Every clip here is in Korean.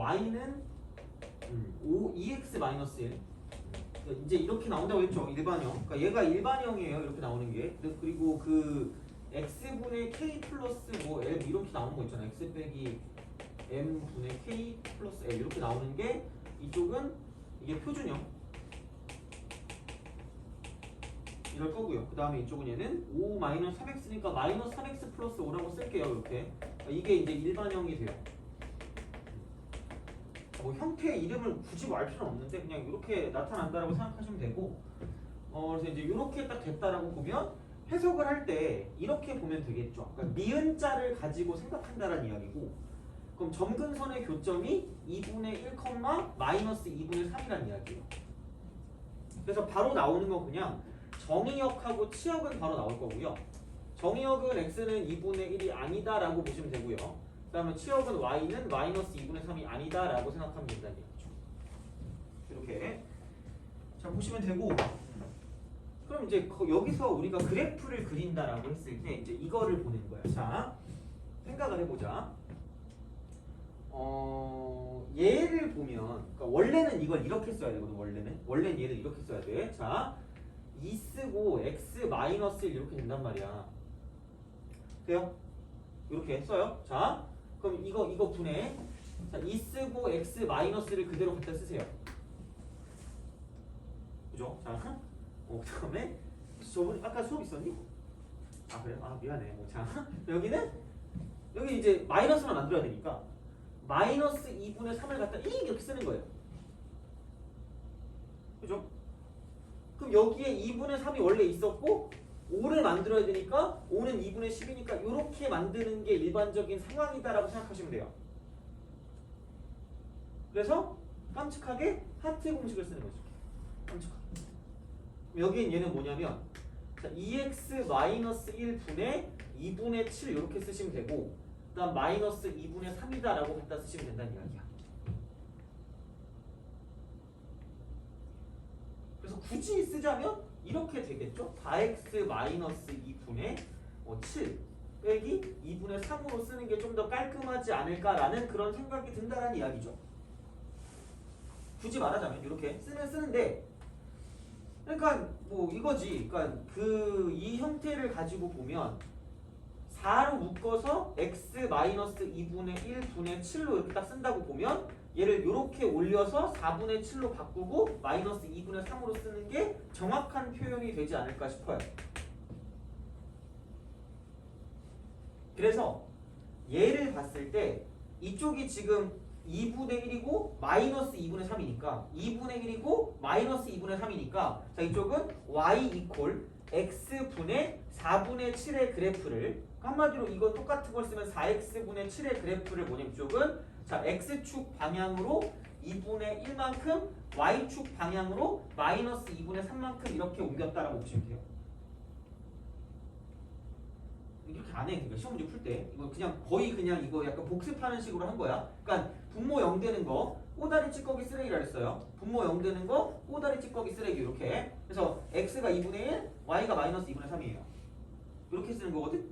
y는 2x 마이너스 1. 이제 이렇게 나온다고 했죠. 일반형. 그러니까 얘가 일반형이에요. 이렇게 나오는 게. 그리고 그 x분의 k 플러스 뭐 m 이렇게 나오는 거 있잖아요. x 빼기 m분의 k 플러스 l 이렇게 나오는 게 이쪽은 이게 표준형 이럴 거고요. 그 다음에 이쪽은 얘는 5 마이너스 3x니까 마이너스 3x 플러스 5라고 쓸게요. 이렇게. 이게 이제 일반형이 돼요. 뭐 형태의 이름을 굳이 알 필요는 없는데 그냥 이렇게 나타난다라고 생각하시면 되고 그래서 이제 이렇게 딱 됐다라고 보면 해석을 할 때 이렇게 보면 되겠죠. 그러니까 니은 자를 가지고 생각한다라는 이야기고 그럼 점근선의 교점이 2분의 1, 마이너스 2분의 3이라는 이야기예요. 그래서 바로 나오는 건 그냥 정의역하고 치역은 바로 나올 거고요. 정의역은 x는 2분의 1이 아니다라고 보시면 되고요. 그 다음에 치역은 y는 마이너스 2분의 3이 아니다라고 생각하면 된다는 얘기죠. 이렇게 자 보시면 되고 그럼 이제 여기서 우리가 그래프를 그린다라고 했을 때 이제 이거를 보는 거야. 자 생각을 해보자. 얘를 보면 그러니까 원래는 이걸 이렇게 써야 되거든. 원래는 얘를 이렇게 써야 돼. 자 2 쓰고 x 마이너스 1 이렇게 된단 말이야. 돼요? 이렇게 써요. 자 그럼 이거 분해. 자 2 쓰고 x 마이너스를 그대로 갖다 쓰세요. 그죠? 자 그 다음에 저번 아까 수업 있었니? 아 그래? 아 미안해. 자 여기 이제 마이너스만 만들어야 되니까 마이너스 2분의 3을 갖다 이렇게 쓰는 거예요. 그죠? 그럼 여기에 2분의 3이 원래 있었고 5를 만들어야 되니까 5는 2분의 10이니까 이렇게 만드는 게 일반적인 상황이다라고 생각하시면 돼요. 그래서 깜찍하게 하트 공식을 쓰는 거죠. 깜찍하게. 여기엔 얘는 뭐냐면 자, 2x 마이너스 1분의 2분의 7 이렇게 쓰시면 되고 그 다음 마이너스 2분의 3이다라고 갖다 쓰시면 된다는 이야기야. 그래서 굳이 쓰자면 이렇게 되겠죠. 4x 마이너스 2분의 7 빼기 2분의 3으로 쓰는 게 좀 더 깔끔하지 않을까라는 그런 생각이 든다는 이야기죠. 굳이 말하자면 이렇게 쓰는데 그러니까 뭐 이거지. 그러니까 이 형태를 가지고 보면 4로 묶어서 x 마이너스 2분의 1분의 7로 이렇게 딱 쓴다고 보면 얘를 이렇게 올려서 4분의 7로 바꾸고 마이너스 2분의 3으로 쓰는 게 정확한 표현이 되지 않을까 싶어요. 그래서 얘를 봤을 때 이쪽이 지금 2분의 1이고 마이너스 2분의 3이니까 2분의 1이고 마이너스 2분의 3이니까 자 이쪽은 y 이퀄 x분의 4분의 7의 그래프를 한마디로 이거 똑같은 걸 쓰면 4x분의 7의 그래프를 뭐냐면 이쪽은 자 x축 방향으로 2분의 1만큼 y축 방향으로 마이너스 2분의 3만큼 이렇게 옮겼다라고 보시면 돼요. 이렇게 안 해. 그러니까 시험 문제 풀 때 이거 그냥 거의 그냥 이거 약간 복습하는 식으로 한 거야. 그러니까 분모 0 되는 거 꼬다리 찌꺼기 쓰레기라 했어요. 분모 0 되는 거 꼬다리 찌꺼기 쓰레기 이렇게. 그래서 x가 2분의 1, y가 마이너스 2분의 3이에요. 이렇게 쓰는 거거든.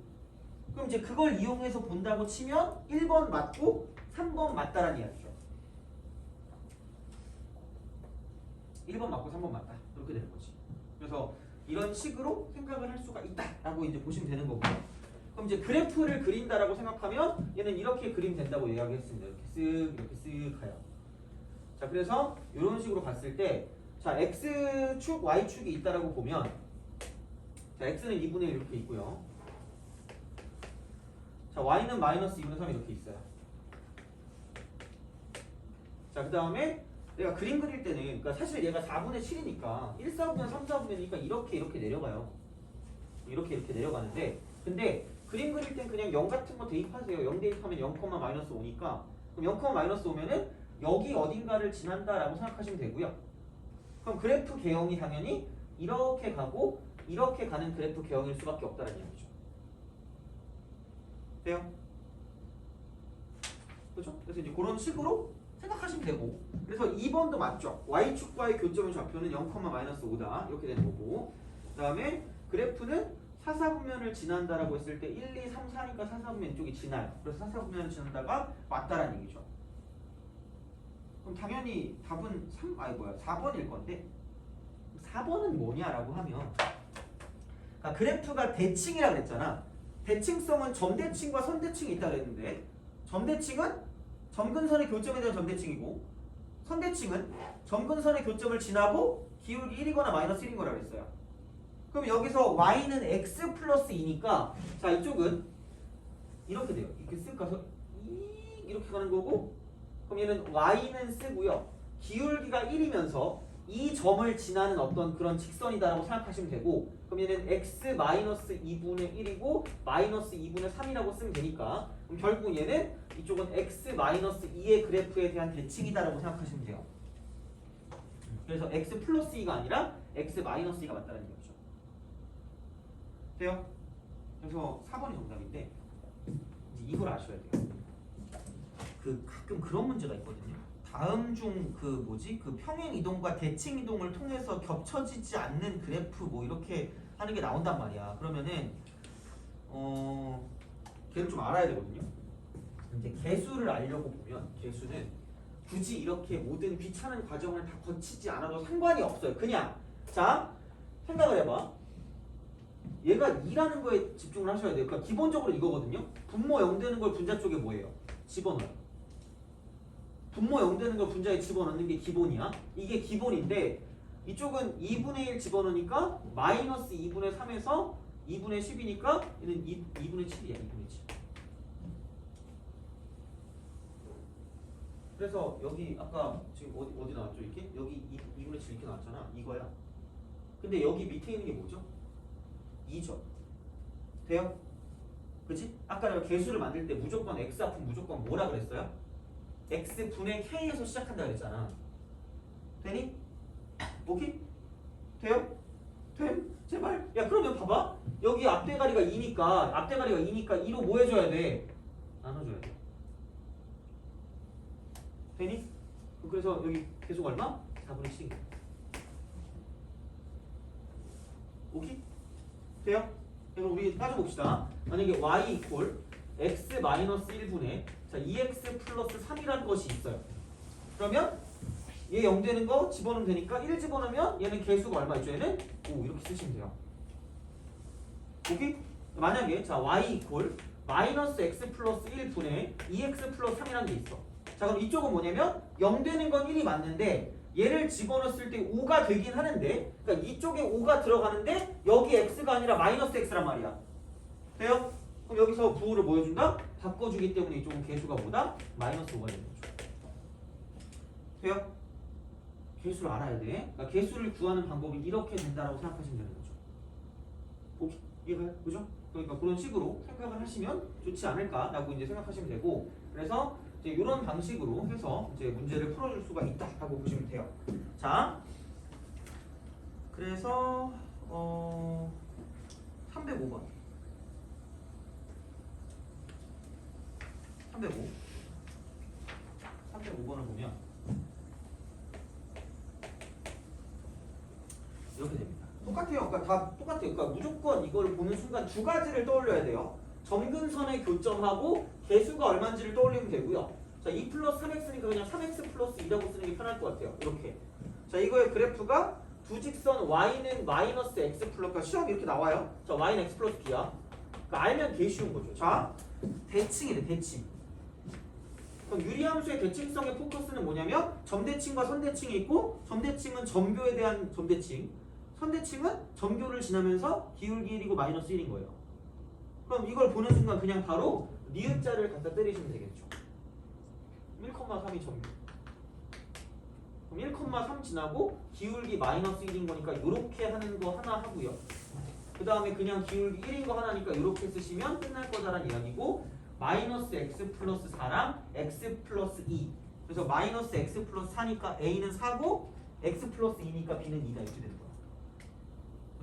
그럼 이제 그걸 이용해서 본다고 치면 1번 맞고 3번 맞다라는 이야기죠. 1번 맞고 3번 맞다. 이렇게 되는 거지. 그래서 이런 식으로 생각을 할 수가 있다라고 이제 보시면 되는 거고요. 그럼 이제 그래프를 그린다라고 생각하면 얘는 이렇게 그리면 된다고 이야기했습니다. 이렇게 쓱 가요. 자, 그래서 이런 식으로 봤을 때 자, x축, y축이 있다라고 보면 자, x는 2분의 1 이렇게 있고요. 자, y는 마이너스 2분의 3 이렇게 있어요. 자, 그 다음에 내가 그림 그릴 때는 그러니까 사실 얘가 4분의 7이니까 1, 4분의 3, 4분의니까 이렇게 내려가요. 이렇게 내려가는데 근데 그림 그릴 땐 그냥 0 같은 거 대입하세요. 0 대입하면 0, 마이너스 5니까 그럼 0, 마이너스 5면은 여기 어딘가를 지난다라고 생각하시면 되고요. 그럼 그래프 개형이 당연히 이렇게 가고 이렇게 가는 그래프 개형일 수밖에 없다는 얘기죠. 돼요? 그렇죠? 그래서 이제 그런 식으로 생각하시면 되고 그래서 2번도 맞죠? y축과의 교점의 좌표는 0, 마이너스 5다 이렇게 되는 거고 그 다음에 그래프는 사사분면을 지난다라고 했을 때 1, 2, 3, 4니까 사사분면 이쪽이 지나요. 그래서 사사분면을 지난다가 맞다라는 얘기죠. 그럼 당연히 답은 4번일 건데 4번은 뭐냐라고 하면 그러니까 그래프가 대칭이라고 그랬잖아. 대칭성은 점대칭과 선대칭이 있다고 그랬는데 점대칭은 점근선의 교점에 대한 점대칭이고 선대칭은 점근선의 교점을 지나고 기울기 1이거나 마이너스 1인 거라고 그랬어요. 그럼 여기서 y는 x 플러스 2니까 자 이쪽은 이렇게 돼요. 이렇게 쓱 가서 이렇게 가는 거고 그럼 얘는 y는 쓰고요. 기울기가 1이면서 이 점을 지나는 어떤 그런 직선이다라고 생각하시면 되고 그럼 얘는 x 마이너스 2분의 1이고 마이너스 2분의 3이라고 쓰면 되니까 그럼 결국 얘는 이쪽은 x 마이너스 2의 그래프에 대한 대칭이다라고 생각하시면 돼요. 그래서 x 플러스 2가 아니라 x 마이너스 2가 맞다는 얘기죠. 돼요? 그래서 4번이 정답인데 이제 이걸 아셔야 돼요. 가끔 그런 문제가 있거든요. 다음 중 그 평행 이동과 대칭 이동을 통해서 겹쳐지지 않는 그래프 뭐 이렇게 하는 게 나온단 말이야. 그러면은 걔를 좀 알아야 되거든요. 이제 개수를 알려고 보면 개수는 굳이 이렇게 모든 귀찮은 과정을 다 거치지 않아도 상관이 없어요. 그냥 자 생각을 해봐. 얘가 2라는 거에 집중을 하셔야 돼요. 그러니까 기본적으로 이거거든요. 분모 0 되는 걸 분자 쪽에 뭐예요? 집어넣어요. 분모 0 되는 걸 분자에 집어넣는 게 기본이야. 이게 기본인데 이쪽은 2분의 1 집어넣으니까 마이너스 2분의 3에서 2분의 10이니까 얘는 2분의 7이야. 2분의 7. 그래서 여기 아까 지금 어디 나왔죠? 이렇게? 여기 2분의 7 이렇게 나왔잖아. 이거야. 근데 여기 밑에 있는 게 뭐죠? 2죠. 돼요? 그치? 아까 내가 개수를 만들 때 무조건 x 앞은 무조건 뭐라 그랬어요? x분의 k에서 시작한다 그랬잖아. 되니? 오케이? 돼요? 됨? 제발? 야 그러면 봐봐. 여기 앞대가리가 2니까 2로 뭐 해줘야 돼? 나눠줘야 돼. 되니? 그래서 여기 계속 얼마? 4분의 7인가? 오케이? 돼요? 그럼 우리 따져봅시다. 만약에 y 이퀄 x 마이너스 1분의 자 2x 플러스 3이라는 것이 있어요. 그러면 얘 0 되는 거 집어넣으면 되니까 1 집어넣으면 얘는 개수가 얼마 있죠? 얘는 5 이렇게 쓰시면 돼요. 오케이? 만약에 자 y 이퀄 마이너스 x 플러스 1분의 2x 플러스 3이라는 게 있어. 자 그럼 이쪽은 뭐냐면 0 되는 건 1이 맞는데 얘를 집어넣었을 때 5가 되긴 하는데 그러니까 이쪽에 5가 들어가는데 여기 x가 아니라 마이너스 x란 말이야. 돼요? 그럼 여기서 부호를 뭐 해준다? 바꿔주기 때문에 이쪽은 개수가 뭐다? 마이너스 5가 되는 거죠. 돼요? 개수를 알아야 돼. 그러니까 개수를 구하는 방법이 이렇게 된다라고 생각하시면 되는 거죠. 오케이? 이해가요? 그죠? 그러니까 그런 식으로 생각을 하시면 좋지 않을까라고 이제 생각하시면 되고 그래서 이제 이런 방식으로 해서 이제 문제를 풀어줄 수가 있다라고 보시면 돼요. 자, 그래서 305번. 305번을 보면 이렇게 됩니다. 똑같아요. 그러니까 다 똑같아요. 그러니까 무조건 이걸 보는 순간 두 가지를 떠올려야 돼요. 점근선의 교점하고 개수가 얼마인지를 떠올리면 되고요. 자, 2 플러스 3x니까 그냥 3x 플러스 2라고 쓰는 게 편할 것 같아요. 이렇게. 자, 이거의 그래프가 두 직선 y는 마이너스 x 플러스, 그러니까 시험이 이렇게 나와요. 자, y는 x 플러스 b야. 그러니까 알면 개 쉬운 거죠. 자, 대칭이래, 대칭. 그럼 유리함수의 대칭성의 포커스는 뭐냐면 점대칭과 선대칭이 있고 점대칭은 점교에 대한 점대칭, 선대칭은 점교를 지나면서 기울기 1이고 마이너스 1인 거예요. 그럼 이걸 보는 순간 그냥 바로 니은자를 갖다 때리시면 되겠죠. 1,3이 점교. 그럼 1,3 지나고 기울기 마이너스 1인 거니까 이렇게 하는 거 하나 하고요. 그 다음에 그냥 기울기 1인 거 하나니까 이렇게 쓰시면 끝날 거다라는 이야기고 마이너스 x 플러스 4랑 x 플러스 2 그래서 마이너스 x 플러스 4니까 a는 4고 x 플러스 2니까 b는 2다 이렇게 되는 거야.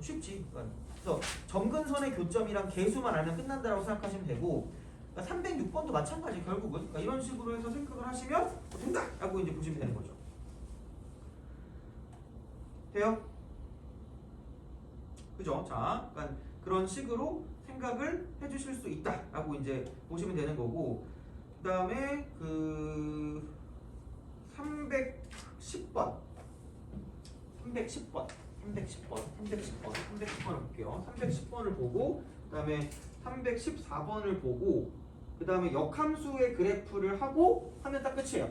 쉽지. 그래서 점근선의 교점이랑 개수만 알면 끝난다라고 생각하시면 되고 그러니까 306번도 마찬가지 결국은 그러니까 이런 식으로 해서 생각을 하시면 정답! 라고 이제 보시면 되는 거죠. 돼요? 그죠? 자, 그러니까 그런 식으로 생각을 해주실 수 있다라고 이제 보시면 되는 거고 그 다음에 310번 310번을 볼게요. 310번을 보고 그 다음에 314번을 보고 그 다음에 역함수의 그래프를 하고 하면 딱 끝이에요.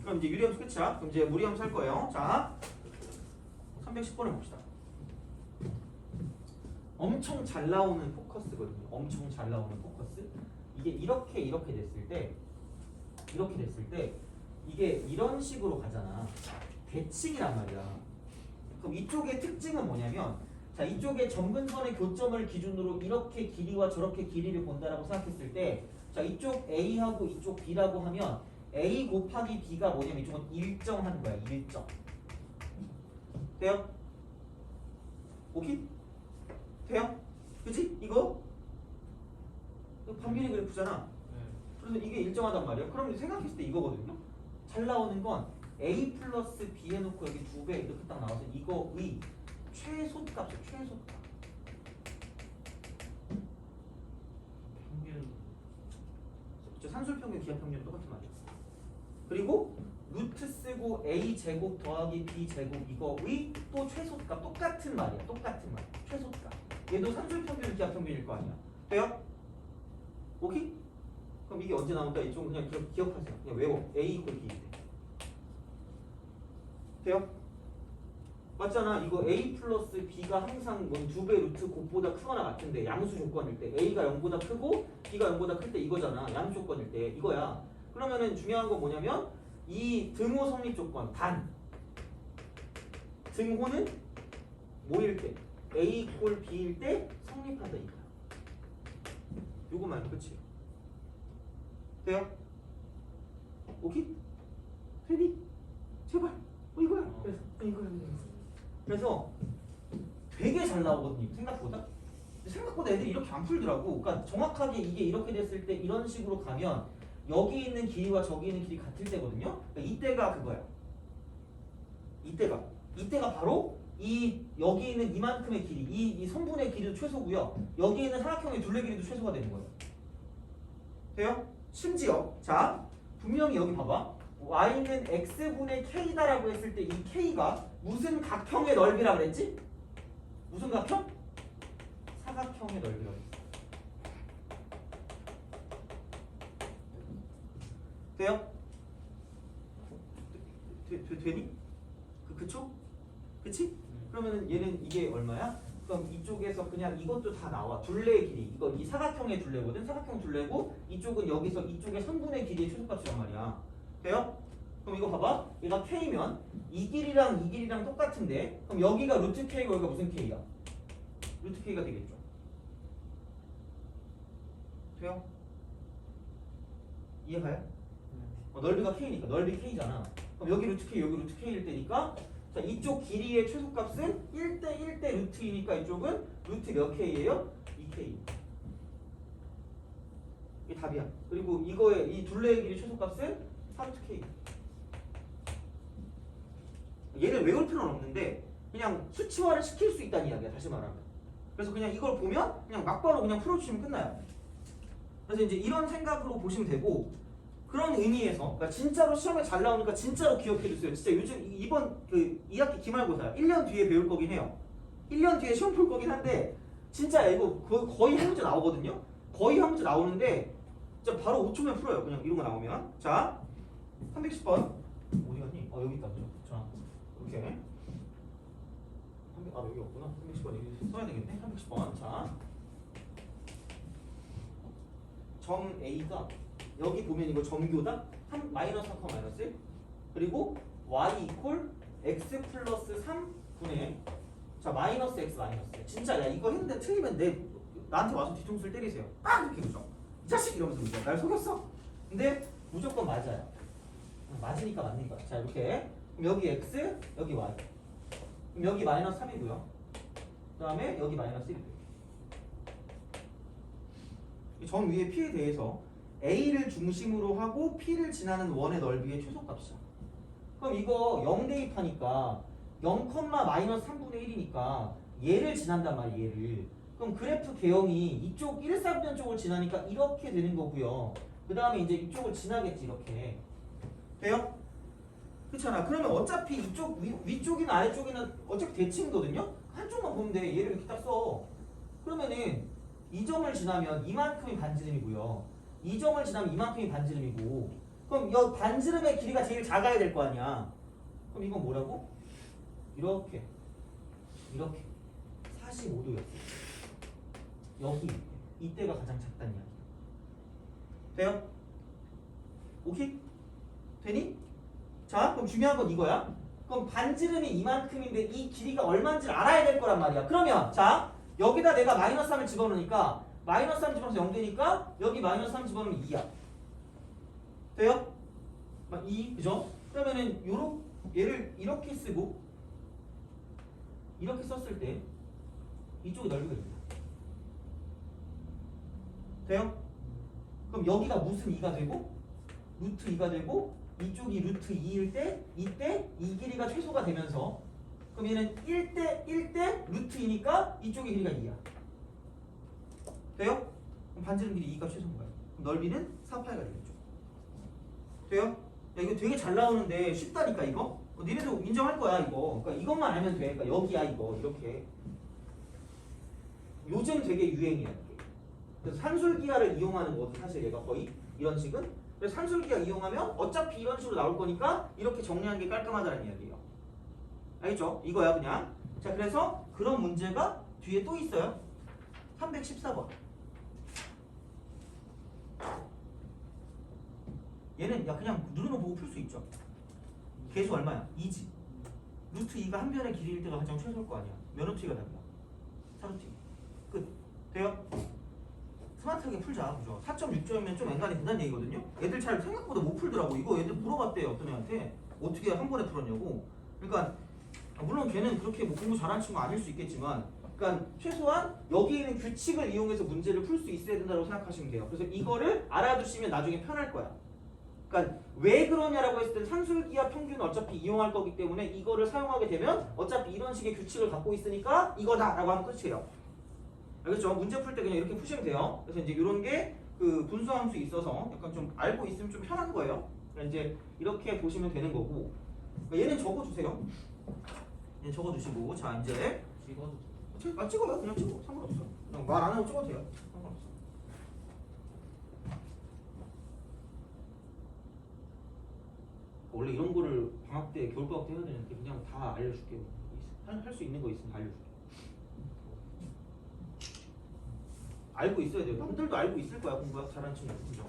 그럼 이제 유리함수 끝이야. 그럼 이제 무리함수 할 거예요. 자, 310번을 봅시다. 엄청 잘 나오는 포커스거든요. 엄청 잘 나오는 포커스. 이게 이렇게 됐을 때 이게 이런 식으로 가잖아. 대칭이란 말이야. 그럼 이쪽의 특징은 뭐냐면, 자, 이쪽에 점근선의 교점을 기준으로 이렇게 길이와 저렇게 길이를 본다라고 생각했을 때, 자, 이쪽 A하고 이쪽 B라고 하면 A 곱하기 B가 뭐냐면 이쪽은 일정한 거야. 일정. 돼요? 오케이? 돼요? 그치? 이거 반비례 그래프잖아. 그래서 이게 일정하단 말이야. 그럼 생각했을 때 이거거든요. 잘 나오는 건 A 플러스 B 해놓고 여기 2배 이렇게 딱 나와서 이거의 최소값이야. 최소값. 평균. 산술평균, 기하평균 똑같은 말이야. 그리고 루트 쓰고 A 제곱 더하기 B 제곱 이거의 또 최소값 똑같은 말이야. 똑같은 말. 최소값. 얘도 산술평균, 기하평균일 거 아니야. 돼요? 오케이? 그럼 이게 언제 나온다? 이쪽은 그냥 기억하세요. 그냥 외워. A 이퀄 B. 돼요? 맞잖아. 이거 A 플러스 B가 항상 뭔 2배 루트 곱보다 크거나 같은데 양수 조건일 때 A가 0보다 크고 B가 0보다 클 때 이거잖아. 양수 조건일 때 이거야. 그러면은 중요한 건 뭐냐면 이 등호 성립 조건 단 등호는 뭐일 때 A 이퀄 B일 때 성립한다 이거야. 요거만 끝이에요. 돼요? 오케이? 되니? 제발. 이거야. 그래서 되게 잘 나오거든요. 생각보다 애들이 이렇게 안 풀더라고. 그러니까 정확하게 이게 이렇게 됐을 때 이런 식으로 가면 여기 있는 길이와 저기 있는 길이 같을 때거든요. 그러니까 이때가 그거야. 이때가 바로 이 여기 있는 이만큼의 길이, 이 선분의 길이도 최소고요. 여기 있는 삼각형의 둘레 길이도 최소가 되는 거예요. 돼요? 심지어 자 분명히 여기 봐봐. y는 x분의 k다라고 했을 때 이 k가 무슨 각형의 넓이라 그랬지? 무슨 각형? 사각형의 넓이라고 했어. 돼요? 되니? 그쵸? 그치? 그러면은 얘는 이게 얼마야? 그럼 이쪽에서 그냥 이것도 다 나와. 둘레의 길이. 이거 이 사각형의 둘레거든. 사각형 둘레고 이쪽은 여기서 이쪽의 선분의 길이의 최소값이란 말이야. 돼요? 그럼 이거 봐봐. 얘가 K면 이 길이랑 똑같은데 그럼 여기가 루트 K고 여기가 무슨 K야? 루트 K가 되겠죠. 돼요? 이해가요? 넓이가 K니까 넓이 K잖아. 그럼 여기 루트 K 여기 루트 K일 때니까 자 이쪽 길이의 최소값은 1대 루트이니까 이쪽은 루트 몇 K예요? 2K. 이게 답이야. 그리고 이거의 이 둘레의 길이 최소값은 3루트 K. 얘를 외울 필요는 없는데 그냥 수치화를 시킬 수 있다는 이야기야. 다시 말하면. 그래서 그냥 이걸 보면 그냥 막바로 그냥 풀어주시면 끝나요. 그래서 이제 이런 생각으로 보시면 되고 그런 의미에서 그러니까 진짜로 시험에 잘 나오니까 진짜로 기억해주세요. 진짜 요즘 이번 그 2학기 기말고사 1년 뒤에 배울 거긴 해요. 1년 뒤에 시험 풀 거긴 한데 진짜 이거 거의 한 문제 나오거든요. 거의 한 문제 나오는데 진짜 바로 5초면 풀어요. 그냥 이런 거 나오면. 자 310번 어디 갔니? 여기 있다. 자 이렇게 여기 없구나. 310번 여기 써야 되겠네. 310번 자 점 A가 여기 보면 이거 점교다? 마이너스 3, 마이너스 1 그리고 y 이퀄 x 플러스 3분의 자 마이너스 x 마이너스 1 진짜 야 이거 했는데 틀리면 나한테 와서 뒤통수를 때리세요. 딱 이렇게 그죠? 이 자식 이러면서 그죠? 날 속였어? 근데 무조건 맞아요. 맞으니까 맞는 거야. 자 이렇게 그럼 여기 x 여기 y 그럼 여기 마이너스 3이고요. 그 다음에 여기 마이너스 1이고요. 점 위의 p에 대해서 A를 중심으로 하고 P를 지나는 원의 넓이의 최소값이야. 그럼 이거 0 대입하니까 0, 마이너스 3분의 1이니까 얘를 지난단 말이야. 얘를. 그럼 그래프 개형이 이쪽 1, 4분의 쪽을 지나니까 이렇게 되는 거고요. 그 다음에 이제 이쪽을 지나겠지. 이렇게. 돼요? 그렇잖아. 그러면 어차피 이쪽 위쪽이나 아래쪽이나 어차피 대칭이거든요. 한쪽만 보면 돼. 얘를 이렇게 딱 써. 그러면은 이 점을 지나면 이만큼이 반지름이고요. 이 점을 지나면 이만큼이 반지름이고. 그럼 이 반지름의 길이가 제일 작아야 될 거 아니야. 그럼 이건 뭐라고? 이렇게 45도였어. 여기 이때가 가장 작다는 이야기. 돼요? 오케이? 되니? 자, 그럼 중요한 건 이거야. 그럼 반지름이 이만큼인데 이 길이가 얼마인지를 알아야 될 거란 말이야. 그러면 자, 여기다 내가 마이너스 3을 집어넣으니까 마이너스 3 집어넣어서 0 되니까 여기 마이너스 3 집어넣으면 2야. 돼요? 2, 그죠? 그러면은 얘를 이렇게 쓰고 이렇게 썼을 때 이쪽이 넓이가 2야. 돼요? 그럼 여기가 무슨 2가 되고 루트 2가 되고 이쪽이 루트 2일 때 이때 이 길이가 최소가 되면서 그럼 얘는 1대 루트 2니까 이쪽의 길이가 2야. 돼요? 그럼 반지름 길이 2가 최소인 거야. 그럼 넓이는 4파이가 되겠죠. 돼요? 야, 이거 되게 잘 나오는데 쉽다니까 이거? 니네도 인정할 거야 이거. 그러니까 이것만 알면 돼. 그러니까 여기야 이거 이렇게. 요즘 되게 유행이야 이게. 그래서 산술기하를 이용하는 거거든 사실 얘가 거의 이런 식은. 그래서 산술기하 이용하면 어차피 이런 식으로 나올 거니까 이렇게 정리하는 게 깔끔하다는 이야기예요. 알겠죠? 이거야 그냥. 자, 그래서 그런 문제가 뒤에 또 있어요. 314번. 얘는 야 그냥 누르는 보고 풀 수 있죠. 계수 얼마야? 2지. 루트 2가 한 변의 길이일 때가 가장 최소일 거 아니야. 몇 루트가 답이야? 4루트. 끝. 돼요? 스마트하게 풀자. 그죠? 4.6점이면 좀 앵간히 된다는 얘기거든요. 애들 잘 생각보다 못 풀더라고. 이거 애들 물어봤대요. 어떤 애한테. 어떻게 한 번에 풀었냐고. 그러니까 물론 걔는 그렇게 뭐 공부 잘하는 친구 아닐 수 있겠지만 그러니까 최소한 여기 있는 규칙을 이용해서 문제를 풀 수 있어야 된다고 생각하시면 돼요. 그래서 이거를 알아두시면 나중에 편할 거야. 그러니까 왜 그러냐라고 했을 때 산술기하 평균은 어차피 이용할 거기 때문에 이거를 사용하게 되면 어차피 이런 식의 규칙을 갖고 있으니까 이거다라고 하면 끝이에요. 알겠죠? 문제 풀 때 그냥 이렇게 푸시면 돼요. 그래서 이제 이런 게 그 분수함수에 있어서 약간 좀 알고 있으면 좀 편한 거예요. 그러니까 이제 이렇게 보시면 되는 거고 얘는 적어주세요. 얘는 적어주시고 자 이제 찍어요. 그냥 찍어. 상관없어. 그냥 말 안 하고 찍어도 돼요. 상관없어. 원래 이런 거를 방학 때 겨울방학 때 해야 되는데 그냥 다 알려줄게요. 할 수 있는 거 있으면 다 알려줄게요. 알고 있어야 돼요. 남들도 알고 있을 거야. 공부 잘하는 친구. 그죠?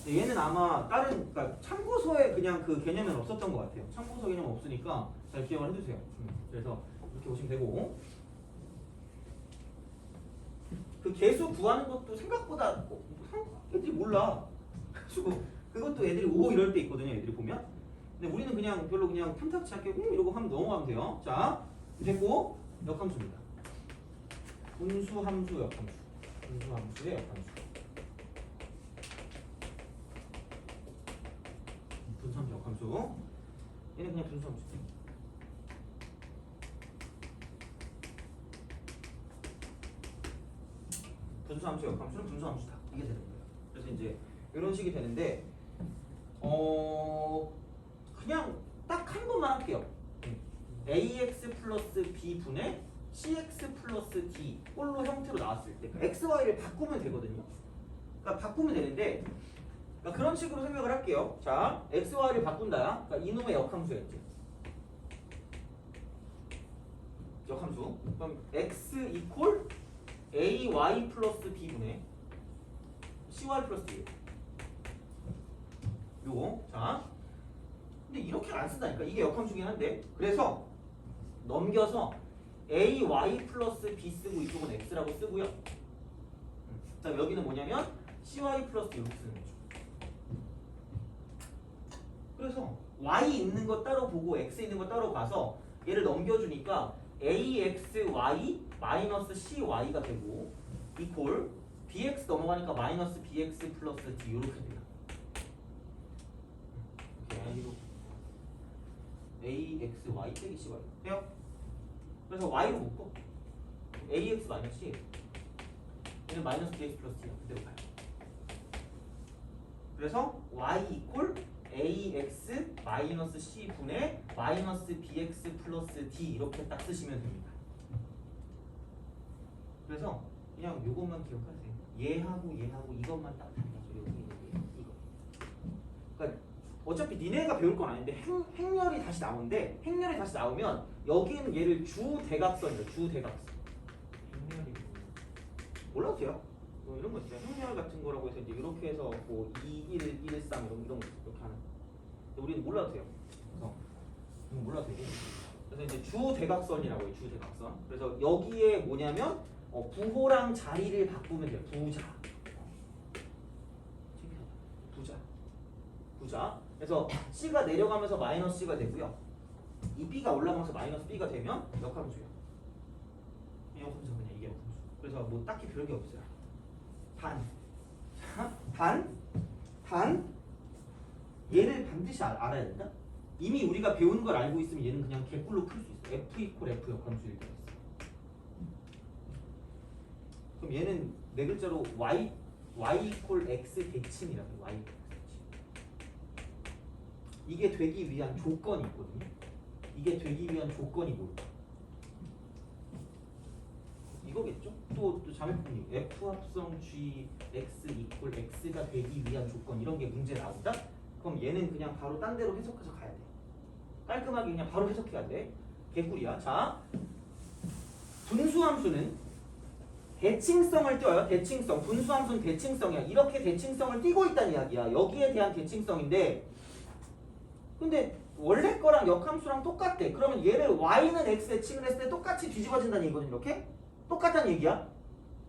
이렇게. 얘는 아마 다른 그러니까 참고서에 그냥 그 개념은 없었던 것 같아요. 참고서 개념 없으니까 잘 기억을 해두세요. 그래서 이렇게 보시면 되고 그 개수 구하는 것도 생각보다 애들이 몰라. 그래가지고 그것도 애들이 오 이럴 때 있거든요. 애들이 보면. 근데 우리는 그냥 별로 그냥 탐탁치 않게 이러고 하면 넘어가면 돼요. 자. 됐고 역함수입니다. 분수함수 역함수. 분수함수의 역함수. 분수함수 역함수. 얘는 그냥 분수함수. 분수함수 역함수는 분수함수다. 이게 되는 거예요. 그래서 이제 이런 식이 되는데 그냥 딱 한 번만 할게요. ax 플러스 b 분의 cx 플러스 d 꼴로 형태로 나왔을 때 x, y를 바꾸면 되거든요. 그러니까 바꾸면 되는데 그러니까 그런 식으로 생각을 할게요. 자, x, y를 바꾼다. 그러니까 이놈의 역함수였지. 역함수. 그럼 x 이퀄 ay 플러스 b 분의 cy 플러스 d. 요거. 자, 근데 이렇게는 안 쓴다니까. 이게 역함수긴 한데. 그래서 넘겨서 ay 플러스 b 쓰고 이쪽은 x라고 쓰고요. 자, 여기는 뭐냐면 cy 플러스 이렇게 쓰는 거죠. 그래서 y 있는 거 따로 보고 x 있는 거 따로 봐서 얘를 넘겨주니까 axy 마이너스 cy가 되고 이퀄 bx 넘어가니까 마이너스 bx 플러스 d 이렇게 돼요. axy 빼기 cy 돼요? 그래서 y로 묶고 ax 마이너스 cx 얘는 마이너스 bx 플러스 d야. 그대로 가요. 그래서 y 이퀄 ax 마이너스 c 분의 마이너스 bx 플러스 d 이렇게 딱 쓰시면 됩니다. 그래서 그냥 요것만 기억하세요. 얘하고 이것만 딱 달라져. 여기 있는 게 이거. 그러니까 어차피 니네가 배울 건 아닌데 행렬이 다시 나오는데 행렬이 다시 나오면 여기는 얘를 주대각선이에요. 주대각선. 행렬이 몰라도 돼요. 뭐 이런 거 있잖아요. 행렬 같은 거라고 해서 이제 이렇게 해서 뭐 2, 1, 1, 3 이런 거 이렇게 하는. 우리는 몰라도 돼요. 그래서 몰라도 되고. 그래서 이제 주대각선이라고 해요. 주대각선. 그래서 여기에 뭐냐면 부호랑 자리를 바꾸면 돼요. 부자. 그래서 C가 내려가면서 마이너스 C가 되고요. 이 B가 올라가면서 마이너스 B가 되면 역함수예요. 역함수 그냥 이게 역함수. 그래서 뭐 딱히 별게 없어요. 단 얘를 반드시 알아야 된다. 이미 우리가 배운 걸 알고 있으면 얘는 그냥 개꿀로 풀 수 있어. F 이퀄 F 역함수일 때 있어. 그럼 얘는 네 글자로 y 이퀄 x 대칭이라고 해요. y 이퀄 x 대칭. 이게 되기 위한 조건이 있거든요. 이게 되기 위한 조건이 뭘까? 이거겠죠? 또 자매품이 f 합성 g x 이퀄 x가 되기 위한 조건 이런 게 문제 나온다? 그럼 얘는 그냥 바로 딴 데로 해석해서 가야 돼. 깔끔하게 그냥 바로 해석해야 돼. 개꿀이야. 자, 분수함수는 대칭성을 띄워요. 대칭성. 분수함수는 대칭성이야. 이렇게 대칭성을 띄고 있다는 이야기야. 여기에 대한 대칭성인데 근데 원래 거랑 역함수랑 똑같대. 그러면 얘를 y는 x 대칭을 했을 때 똑같이 뒤집어진다는 얘기거든. 이렇게. 똑같다는 얘기야.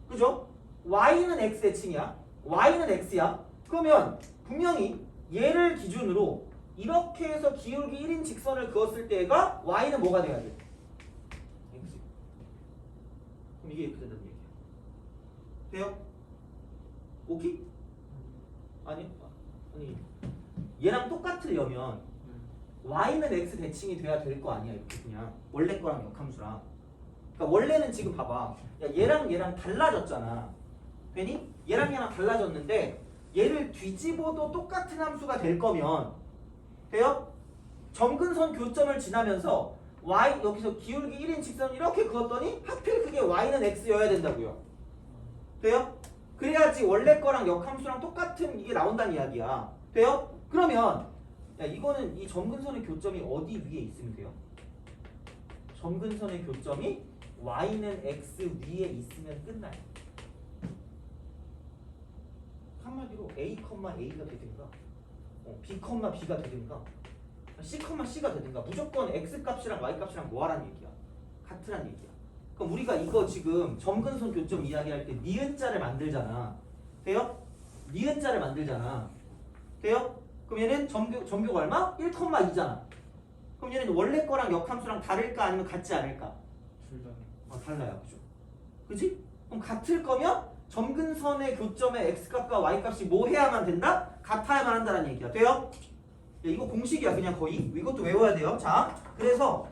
그죠? y는 x 대칭이야. y는 x야. 그러면 분명히 얘를 기준으로 이렇게 해서 기울기 1인 직선을 그었을 때가 y는 뭐가 돼야 돼? x. 그럼 이게 이렇게 된다는 얘기야. 돼요? 오케이? 아니 얘랑 똑같으려면 y는 x 대칭이 돼야 될 거 아니야. 이렇게 그냥 원래 거랑 역함수랑. 그러니까 원래는 지금 봐봐. 야, 얘랑 달라졌잖아. 괜히? 얘랑 달라졌는데 얘를 뒤집어도 똑같은 함수가 될 거면 돼요? 점근선 교점을 지나면서 y 여기서 기울기 1인 직선 이렇게 그었더니 하필 그게 y는 x여야 된다고요. 돼요? 그래야지 원래 거랑 역함수랑 똑같은 이게 나온다는 이야기야. 돼요? 그러면 야 이거는 이 점근선의 교점이 어디 위에 있으면 돼요? 점근선의 교점이 y는 x 위에 있으면 끝나요. 한마디로 a,a가 되든가 b, b가 되든가 c, c가 되든가 무조건 x 값이랑 y 값이랑 뭐 하라는 얘기야? 같으란 얘기야. 그럼 우리가 이거 지금 점근선 교점 이야기할 때 니은자를 만들잖아. 돼요? 니은자를 만들잖아. 돼요? 그럼 얘는 점교가 얼마? 1,2잖아. 그럼 얘는 원래 거랑 역함수랑 다를까 아니면 같지 않을까? 둘 다. 달라요. 그죠? 그지? 그럼 같을 거면 점근선의 교점의 x값과 y값이 뭐 해야만 된다? 같아야만 한다는 얘기야. 돼요? 야, 이거 공식이야. 그냥 거의. 이것도 외워야 돼요. 자, 그래서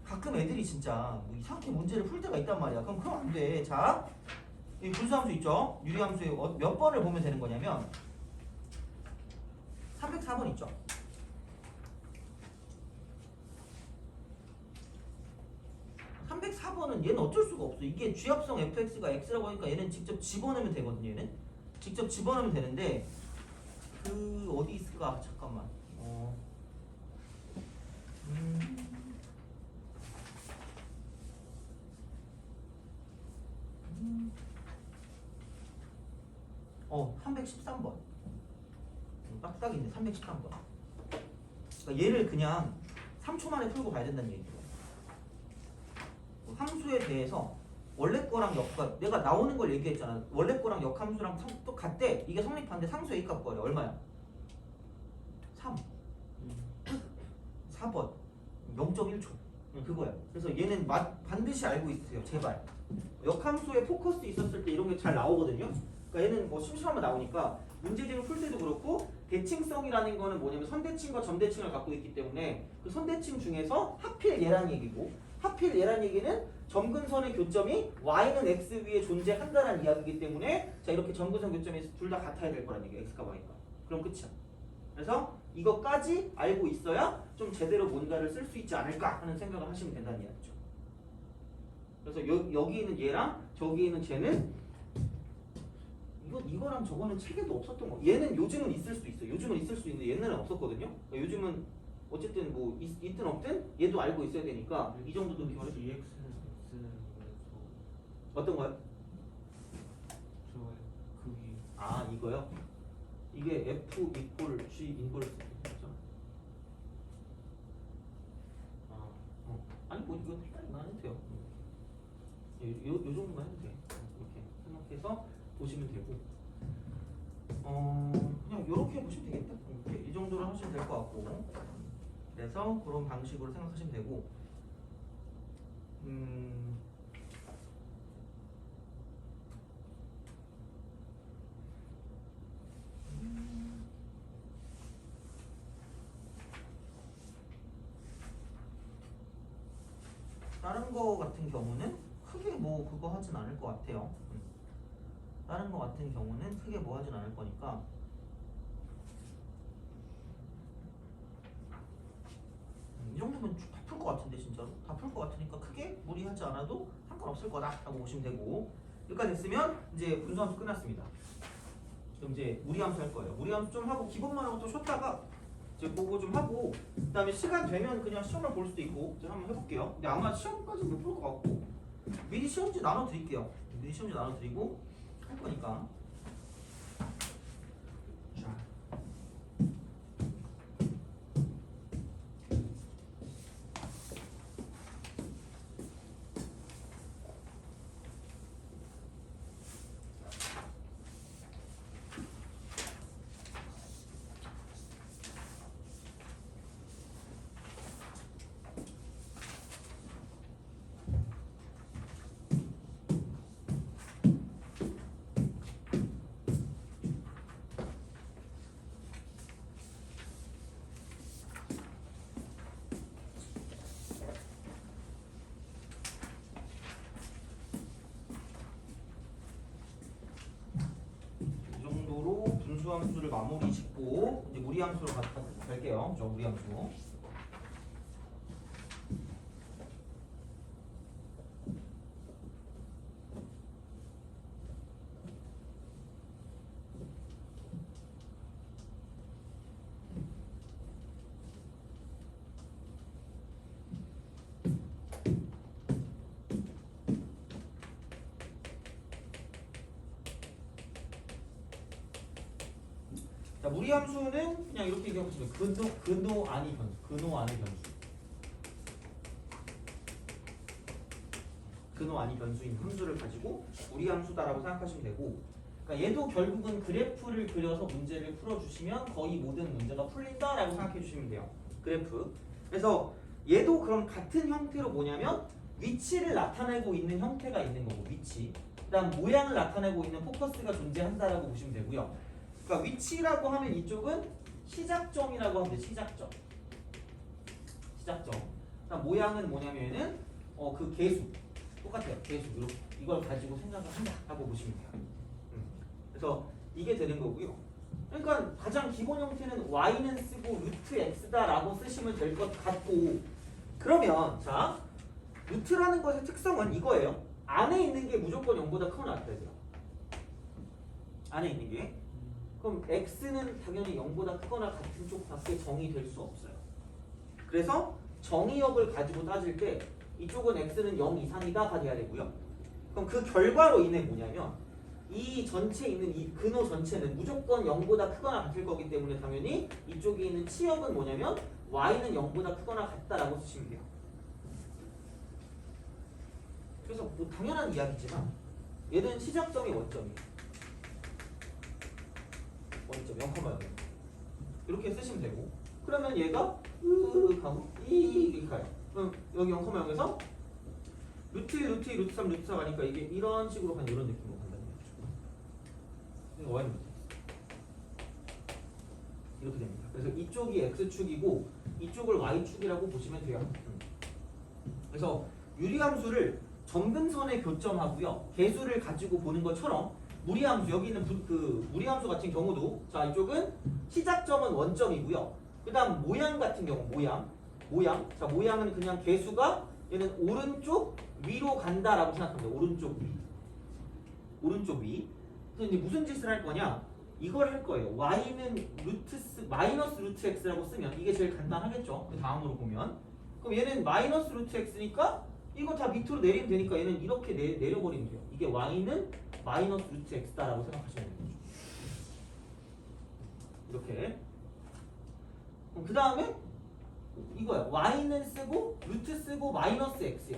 가끔 애들이 진짜 뭐 이상하게 문제를 풀 때가 있단 말이야. 그럼 안 돼. 자, 이 분수함수 있죠? 유리함수에 몇 번을 보면 되는 거냐면 304번 있죠? 304번은 얘는 어쩔 수가 없어. 이게 쥐합성 fx가 x라고 하니까 얘는 직접 집어넣으면 되거든요. 얘는 직접 집어넣으면 되는데 그 어디 있을까? 잠깐만. 어, 313번. 딱 있네. 313번. 그러니까 얘를 그냥 3초 만에 풀고 가야 된다는 얘기예요. 함수에 대해서 원래 거랑 역과 내가 나오는 걸 얘기했잖아. 원래 거랑 역함수랑 또 같대. 이게 성립하는데 상수의 A값 거래. 얼마야? 3. 4번. 0.1초. 그거야. 그래서 얘는 반드시 알고 있으세요. 제발. 역함수에 포커스 있었을 때 이런 게 잘 나오거든요. 그러니까 얘는 뭐 심심하면 나오니까 문제집을 풀 때도 그렇고 대칭성이라는 거는 뭐냐면 선대칭과 점대칭을 갖고 있기 때문에 그 선대칭 중에서 하필 얘란 얘기고 하필 얘란 얘기는 점근선의 교점이 y는 x 위에 존재한다는 이야기이기 때문에 자 이렇게 점근선 교점이 둘 다 같아야 될 거란 얘기야. x가 y가. 그럼 끝이야. 그래서 이것까지 알고 있어야 좀 제대로 뭔가를 쓸 수 있지 않을까 하는 생각을 하시면 된다는 이야기죠. 그래서 여기 있는 얘랑 저기 있는 쟤는 이거랑 저거는 책에도 없었던 거. 얘는 요즘은 있을 수 있어. 요즘은 있을 수 있는데 옛날에는 없었거든요. 그러니까 요즘은 어쨌든 뭐 있든 없든 얘도 알고 있어야 되니까 이 정도도 기억을 해. EX 어떤 거요? 저 그게 아 이거요? 이게 F 이퀄 G 인버스 그죠? 아니 뭐 이거 필요만 해도 돼요. 요 정도만 해도 돼. 이렇게 생각해서 보시면 되고 그냥 이렇게 보시면 되겠다. 이렇게 이 정도로 하시면 될 것 같고 그래서 그런 방식으로 생각하시면 되고 다른 거 같은 경우는 크게 뭐 그거 하진 않을 것 같아요. 다른 거 같은 경우는 크게 뭐 하진 않을 거니까 이 정도면 다 풀 것 같은데 진짜로 다 풀 것 같으니까 크게 무리하지 않아도 상관없을 거다라고 보시면 되고 여기까지 됐으면 이제 분수함수 끝났습니다. 그럼 이제 무리함수 할 거예요. 무리함수 좀 하고 기본만 하고 또 쉬었다가 이제 그거 좀 하고 그다음에 시간 되면 그냥 시험을 볼 수도 있고 이제 한번 해볼게요. 근데 아마 시험까지 못 볼 것 같고 미리 시험지 나눠드릴게요. 미리 시험지 나눠드리고 할 거니까. 자. 분수함수를 마무리 짓고 이제 무리함수로 갈게요. 저 무리함수. 자, 무리함수는 그냥 이렇게 얘기해보시면 근호 아니 변수, 근호 아니 변수, 근호 아니 변수인 함수를 가지고 무리함수다라고 생각하시면 되고, 그러니까 얘도 결국은 그래프를 그려서 문제를 풀어주시면 거의 모든 문제가 풀린다라고 생각해 주시면 돼요. 그래프. 그래서 얘도 그럼 같은 형태로 뭐냐면 위치를 나타내고 있는 형태가 있는 거고 위치. 그다음 모양을 나타내고 있는 포커스가 존재한다라고 보시면 되고요. 그러니까 위치라고 하면 이쪽은 시작점이라고 하면 돼. 시작점. 그러니까 모양은 뭐냐면은 그 계수 똑같아요. 계수 이걸 가지고 생각을 한다라고 보시면 돼요. 그래서 이게 되는 거고요. 그러니까 가장 기본 형태는 y는 쓰고 루트 x다라고 쓰시면 될 것 같고 그러면 자 루트라는 것의 특성은 이거예요. 안에 있는 게 무조건 0보다 크거나 같아야 돼요. 안에 있는 게. 그럼 x는 당연히 0보다 크거나 같은 쪽밖에 정의 될 수 없어요. 그래서 정의역을 가지고 따질 때 이쪽은 x는 0 이상이다가 돼야 되고요. 그럼 그 결과로 인해 뭐냐면 이 전체에 있는 이 근호 전체는 무조건 0보다 크거나 같을 거기 때문에 당연히 이쪽에 있는 치역은 뭐냐면 y는 0보다 크거나 같다라고 쓰시면 돼요. 그래서 뭐 당연한 이야기지만 얘는 시작점이 원점이에요. 원점 0,0 이렇게 쓰시면 되고 그러면 얘가 하고 이렇게 가요. 그럼 여기 0,0에서 루트 2, 루트 2, 루트 3, 루트 4 가니까 이게 이런 식으로 간 이런 느낌으로 간다는 거죠. 이거 y는 이렇게 됩니다. 그래서 이쪽이 x축이고 이쪽을 y축이라고 보시면 돼요. 그래서 유리함수를 점근선에 교점하고요. 개수를 가지고 보는 것처럼 무리함수 여기 있는 그 무리함수 같은 경우도 자 이쪽은 시작점은 원점이고요. 그다음 모양 같은 경우 모양 자 모양은 그냥 개수가 얘는 오른쪽 위로 간다라고 생각합니다. 오른쪽 위. 그래서 이제 무슨 짓을 할 거냐? 이걸 할 거예요. y는 마이너스 루트 x라고 쓰면 이게 제일 간단하겠죠. 그 다음으로 보면 그럼 얘는 마이너스 루트 x니까 이거 다 밑으로 내리면 되니까 얘는 이렇게 내려버리면 돼요. 이게 y는 마이너스 루트 x다라고 생각하시면 되는 거죠. 이렇게. 그 다음에 이거야. y는 쓰고 루트 쓰고 마이너스 x야.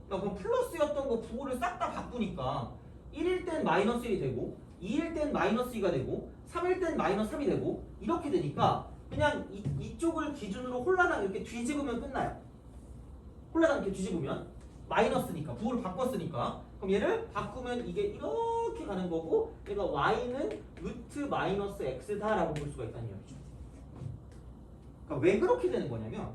그럼 플러스였던 거 부호를 싹 다 바꾸니까 1일 땐 마이너스 1이 되고 2일 땐 마이너스 2가 되고 3일 땐 마이너스 3이 되고 이렇게 되니까 그냥 이쪽을 기준으로 홀라당 이렇게 뒤집으면 끝나요. 홀라당 이렇게 뒤집으면 마이너스니까 부호를 바꿨으니까 그럼 얘를 바꾸면 이게 이렇게 가는 거고 얘가 y는 루트 마이너스 x다라고 볼 수가 있다는 얘기죠. 그러니까 왜 그렇게 되는 거냐면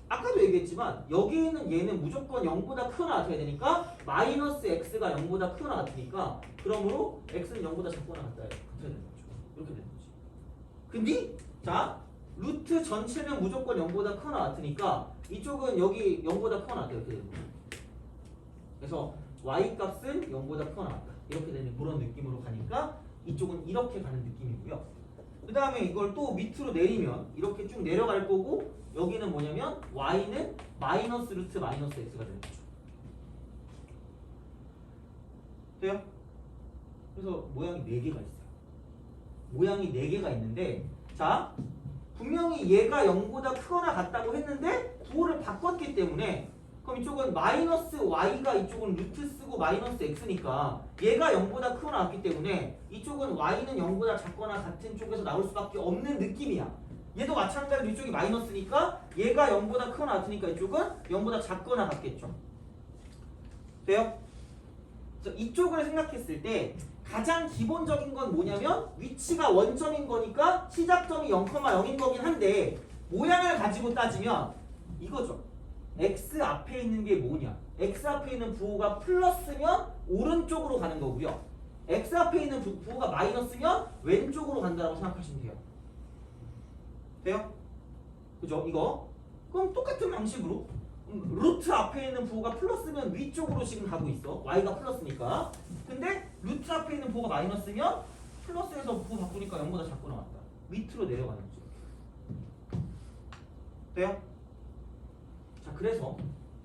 아까도 얘기했지만 여기 있는 얘는 무조건 0보다 크거나 같아야 되니까 마이너스 x가 0보다 크거나 같으니까 그러므로 x는 0보다 작거나 같아야 되는 거죠. 이렇게 되는 거지. 근데 자 루트 전체는 무조건 0보다 크거나 같으니까 이쪽은 여기 0보다 크거나 같다 이렇게 되는 거죠. 그래서 y 값은 0보다 크거나 같다 이렇게 되는 그런 느낌으로 가니까 이쪽은 이렇게 가는 느낌이고요. 그 다음에 이걸 또 밑으로 내리면 이렇게 쭉 내려갈 거고 여기는 뭐냐면 y는 마이너스 루트 마이너스 x가 되는 거죠. 돼요? 그래서 모양이 4개가 있어요. 모양이 4개가 있는데 자 분명히 얘가 0보다 크거나 같다고 했는데 부호를 바꿨기 때문에 그럼 이쪽은 마이너스 y가 이쪽은 루트 쓰고 마이너스 x니까 얘가 0보다 크거나 같기 때문에 이쪽은 y는 0보다 작거나 같은 쪽에서 나올 수밖에 없는 느낌이야. 얘도 마찬가지로 이쪽이 마이너스니까 얘가 0보다 크거나 같으니까 이쪽은 0보다 작거나 같겠죠. 돼요? 그래서 이쪽을 생각했을 때 가장 기본적인 건 뭐냐면 위치가 원점인 거니까 시작점이 0,0인 거긴 한데 모양을 가지고 따지면 이거죠. x 앞에 있는 게 뭐냐? x 앞에 있는 부호가 플러스면 오른쪽으로 가는 거고요. x 앞에 있는 부호가 마이너스면 왼쪽으로 간다고 생각하시면 돼요. 돼요? 그죠? 이거 그럼 똑같은 방식으로 루트 앞에 있는 부호가 플러스면 위쪽으로 지금 가고 있어. y가 플러스니까. 근데 루트 앞에 있는 부호가 마이너스면 플러스에서 부호 바꾸니까 0보다 작고 나왔다. 밑으로 내려가는 거죠. 돼요? 자, 그래서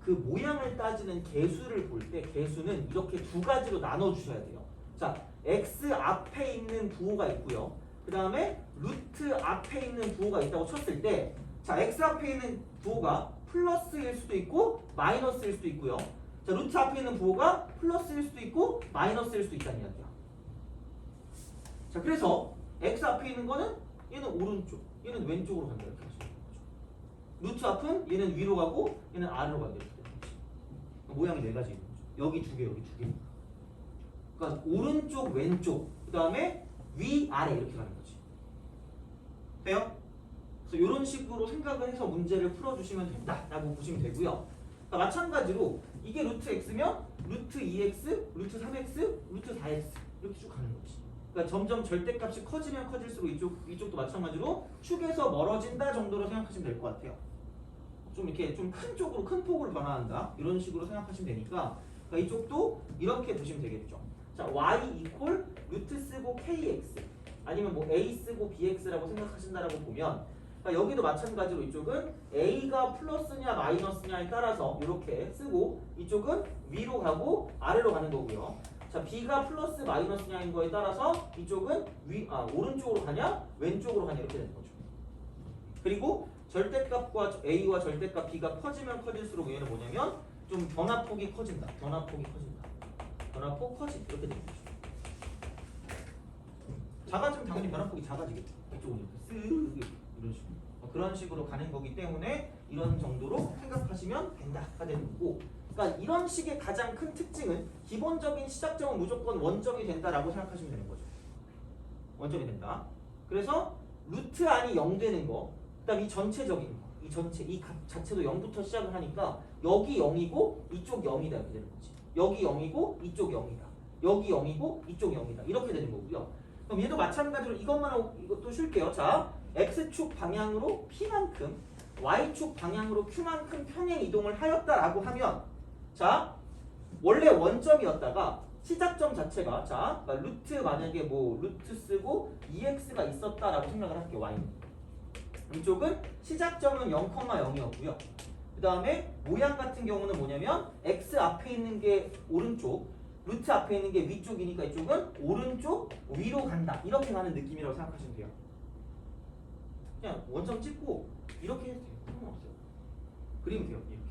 그 모양을 따지는 개수를 볼 때 개수는 이렇게 두 가지로 나눠 주셔야 돼요. 자, x 앞에 있는 부호가 있고요. 그 다음에 루트 앞에 있는 부호가 있다고 쳤을 때 자, x 앞에 있는 부호가 플러스일 수도 있고 마이너스일 수도 있고요. 자, 루트 앞에 있는 부호가 플러스일 수도 있고 마이너스일 수도 있다는 이야기야. 자, 그래서 x 앞에 있는 거는 얘는 오른쪽, 얘는 왼쪽으로 간다 이렇게 하시면 되는 거죠. 루트 앞은 얘는 위로 가고 얘는 아래로 간다 이렇게 되는 거지. 모양이 4가지 있는 거죠. 여기 2개, 여기 2개. 그러니까 오른쪽, 왼쪽, 그 다음에 위, 아래 이렇게 가는 거지. 돼요? 그래서 이런 식으로 생각을 해서 문제를 풀어주시면 된다라고 보시면 되고요. 그러니까 마찬가지로 이게 루트 x면 루트 2x, 루트 3x, 루트 4x 이렇게 쭉 가는 거지. 그러니까 점점 절대값이 커지면 커질수록 이쪽도 마찬가지로 축에서 멀어진다 정도로 생각하시면 될 것 같아요. 좀 이렇게 좀 큰 쪽으로 큰 폭으로 변화한다 이런 식으로 생각하시면 되니까 그러니까 이쪽도 이렇게 보시면 되겠죠. 자, y 이퀄 루트 쓰고 kx 아니면 뭐 a 쓰고 bx라고 생각하신다라고 보면 그러니까 여기도 마찬가지로 이쪽은 a가 플러스냐 마이너스냐에 따라서 이렇게 쓰고 이쪽은 위로 가고 아래로 가는 거고요. 자, b가 플러스 마이너스냐인 거에 따라서 이쪽은 오른쪽으로 가냐 왼쪽으로 가냐 이렇게 되는 거죠. 그리고 절대값과 a와 절대값 b가 커지면 커질수록 얘는 뭐냐면 좀 변화폭이 커진다. 변화폭 커짐 이렇게 되는 거죠. 작아지면 당연히 변화폭이 작아지겠죠. 이쪽은 이렇게 쓱 이런 식으로 그런 식으로 가는 거기 때문에 이런 정도로 생각하시면 된다가 되는 거고. 그러니까 이런 식의 가장 큰 특징은 기본적인 시작점은 무조건 원점이 된다라고 생각하시면 되는 거죠. 원점이 된다. 그래서 루트 안이 0 되는 거, 그다음 이 전체적인 거, 이 값 자체도 0부터 시작을 하니까 여기 0이고 이쪽 0이다 이렇게 되는 거지. 여기 0이고 이쪽 0이다. 여기 0이고 이쪽이 0이다. 이렇게 되는 거고요. 그럼 얘도 마찬가지로 이것만 하고 이것도 쉴게요. 자, x축 방향으로 p만큼 y축 방향으로 q만큼 평행 이동을 하였다라고 하면 자, 원래 원점이었다가 시작점 자체가 자, 그러니까 루트 만약에 뭐 루트 쓰고 2x가 있었다라고 생각을 할게요. y는. 이쪽은 시작점은 0,0이었고요. 그 다음에 모양 같은 경우는 뭐냐면 x 앞에 있는 게 오른쪽, 루트 앞에 있는 게 위쪽이니까 이쪽은 오른쪽 위로 간다. 이렇게 가는 느낌이라고 생각하시면 돼요. 그냥 원점 찍고 이렇게 해도 돼요. 상관없어요. 그리면 돼요. 이렇게.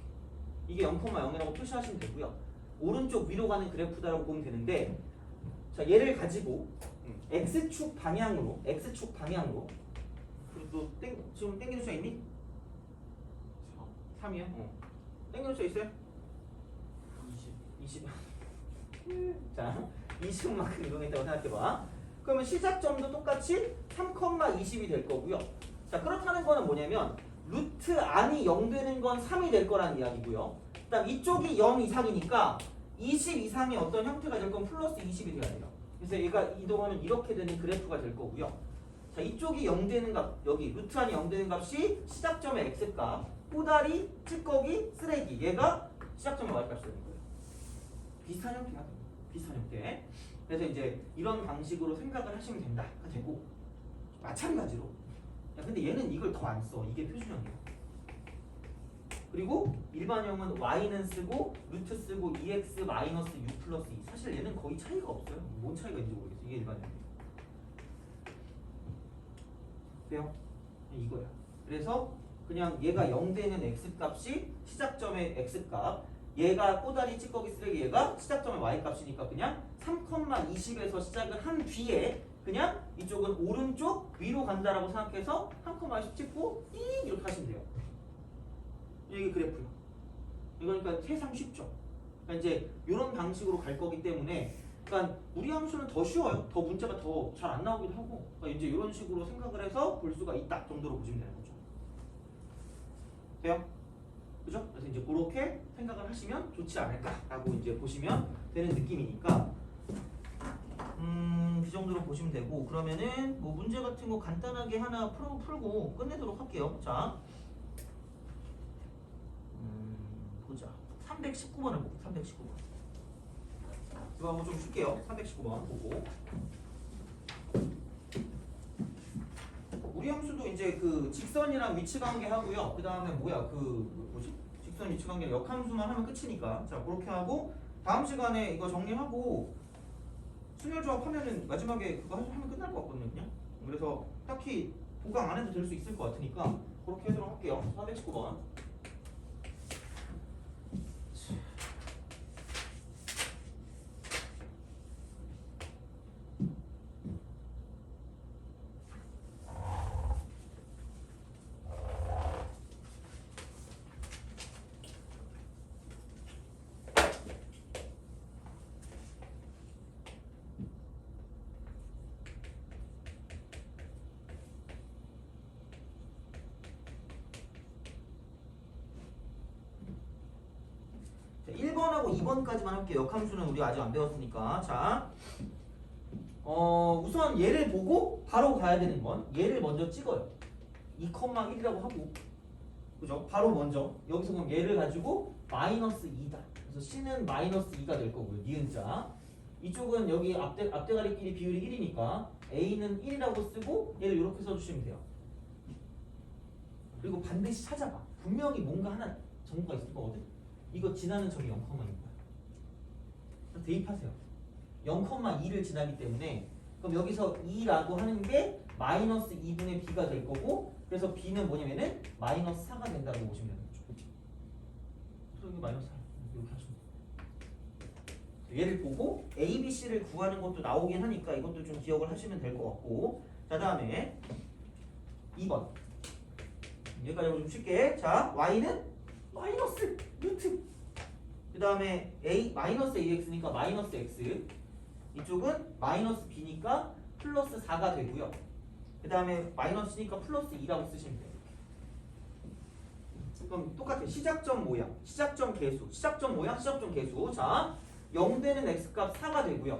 이게 0,0이라고 표시하시면 되고요. 오른쪽 위로 가는 그래프다라고 보면 되는데 자, 얘를 가지고 x축 방향으로 그리고 또 지금 땡길 수 있니? 3이요? 땡길 수 있어요? 20 자, 20만큼 이동했다고 생각해봐. 그러면 시작점도 똑같이 3,20이 될 거고요. 자, 그렇다는 거는 뭐냐면 루트 안이 0 되는 건 3이 될 거라는 이야기고요. 그다음 이쪽이 0 이상이니까 20 이상의 어떤 형태가 될 건 플러스 20이 돼야 돼요. 그래서 얘가 이동하면 이렇게 되는 그래프가 될 거고요. 자, 이쪽이 0 되는 값, 여기 루트 안이 0 되는 값이 시작점의 x값, 꼬다리, 찌꺼기, 쓰레기. 얘가 시작점의 y값이 되는 거예요. 비슷한 형태가 돼요. 비슷한 형태. 그래서 이제 이런 방식으로 생각을 하시면 된다가 되고 마찬가지로 야, 근데 얘는 이걸 더 안 써. 이게 표준형이에요. 그리고 일반형은 y는 쓰고 루트 쓰고 2x 마이너스 6 플러스 2. 사실 얘는 거의 차이가 없어요. 뭔 차이가 있는지 모르겠어요. 이게 일반형이에요. 돼요? 이거야. 그래서 그냥 얘가 0 되는 x값이 시작점의 x값, 얘가 꼬다리 찌꺼기 쓰레기, 얘가 시작점의 y값이니까 그냥 3,20에서 시작을 한 뒤에 그냥 이쪽은 오른쪽 위로 간다라고 생각해서 3,20 찍고 띵 이렇게 하시면 돼요. 이게 그래프요. 이거니까 세상 쉽죠. 그러니까 이제 이런 방식으로 갈 거기 때문에 그러니까 우리 함수는 더 쉬워요. 더 문제가 더 잘 안 나오기도 하고 그러니까 이제 이런 식으로 생각을 해서 볼 수가 있다 정도로 보시면 되는 거죠. 돼요? 그죠? 그래서 이제 그렇게 생각을 하시면 좋지 않을까라고 이제 보시면 되는 느낌이니까 그 정도로 보시면 되고 그러면은 뭐 문제 같은 거 간단하게 하나 풀고 끝내도록 할게요. 자, 보자. 319번을 보고 319번. 이거 한번 좀 쓸게요. 319번 보고. 우리 함수도 이제 그 직선이랑 위치 관계 하고요. 그 다음에 뭐야 뭐지? 직선 위치 관계 역함수만 하면 끝이니까. 자, 그렇게 하고 다음 시간에 이거 정리하고 순열 조합하면은 마지막에 그거 하면 끝날 것 같거든요. 그냥. 그래서 딱히 보강 안 해도 될 수 있을 것 같으니까 그렇게 하도록 할게요. 319번. 자, 1번하고 2번까지만 할게요. 역함수는 우리 아직 안 배웠으니까. 자, 우선 얘를 보고 바로 가야 되는 건 얘를 먼저 찍어요. 2,1이라고 하고, 그죠? 바로 먼저 여기서 그럼 얘를 가지고 마이너스 2다. 그래서 C는 마이너스 2가 될 거고요. 니은자. 이쪽은 여기 앞대가리끼리 비율이 1이니까 A는 1이라고 쓰고 얘를 이렇게 써주시면 돼요. 그리고 반드시 찾아봐. 분명히 뭔가 하나 정보가 있을 거거든. 이거 지나는 점이 0,2인 거야. 대입하세요. 0,2를 지나기 때문에 그럼 여기서 2라고 하는 게 마이너스 2분의 b가 될 거고 그래서 b는 뭐냐면은 마이너스 4가 된다고 보시면 되는 거죠. 그래서 여기 마이너스 4 이렇게 하시면 돼요. 얘를 보고 a, b, c를 구하는 것도 나오긴 하니까 이것도 좀 기억을 하시면 될 것 같고 자, 다음에 2번 여기까지 좀 쉽게 자, y는 마이너스 루트 그 다음에 a 마이너스 ax니까 마이너스 x 이쪽은 마이너스 b니까 플러스 4가 되고요. 그 다음에 마이너스니까 플러스 2라고 쓰시면 돼요. 그럼 똑같아요. 시작점 모양, 시작점 개수, 시작점 모양, 시작점 개수. 자, 0 되는 x값 4가 되고요.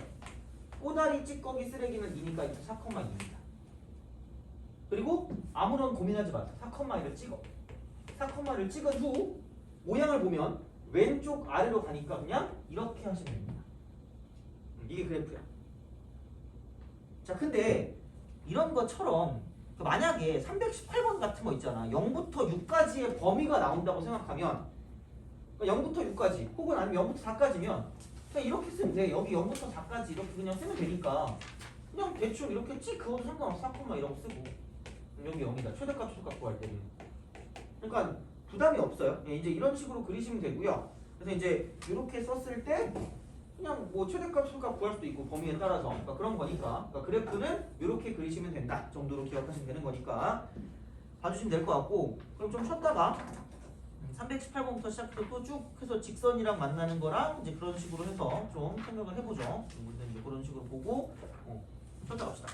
꼬다리 찌꺼기 쓰레기는 2니까 이거 4,2입니다. 그리고 아무런 고민하지 마세요. 4,2를 찍어. 4,2를 찍은 후 모양을 보면 왼쪽 아래로 가니까 그냥 이렇게 하시면 됩니다. 이게 그래프야. 자, 근데 이런 것처럼 만약에 318번 같은 거 있잖아. 0부터 6까지의 범위가 나온다고 생각하면 0부터 6까지 혹은 아니면 0부터 4까지면 그냥 이렇게 쓰면 돼. 여기 0부터 4까지 이렇게 그냥 쓰면 되니까 그냥 대충 이렇게 찍 그어도 상관없어. 4, 이라고 쓰고 여기 0이다. 최대값 최소값 구할 때는. 그러니까 부담이 없어요. 이제 이런 식으로 그리시면 되고요. 그래서 이제 이렇게 썼을 때 그냥 뭐 최대값 최소값 구할 수도 있고 범위에 따라서 그러니까 그런 거니까 그러니까 그래프는 이렇게 그리시면 된다 정도로 기억하시면 되는 거니까 봐주시면 될 것 같고 그럼 좀 쉬었다가 318번부터 시작해서 또 쭉 해서 직선이랑 만나는 거랑 이제 그런 식으로 해서 좀 생각을 해보죠. 이제 그런 식으로 보고 쉬었다 갑시다.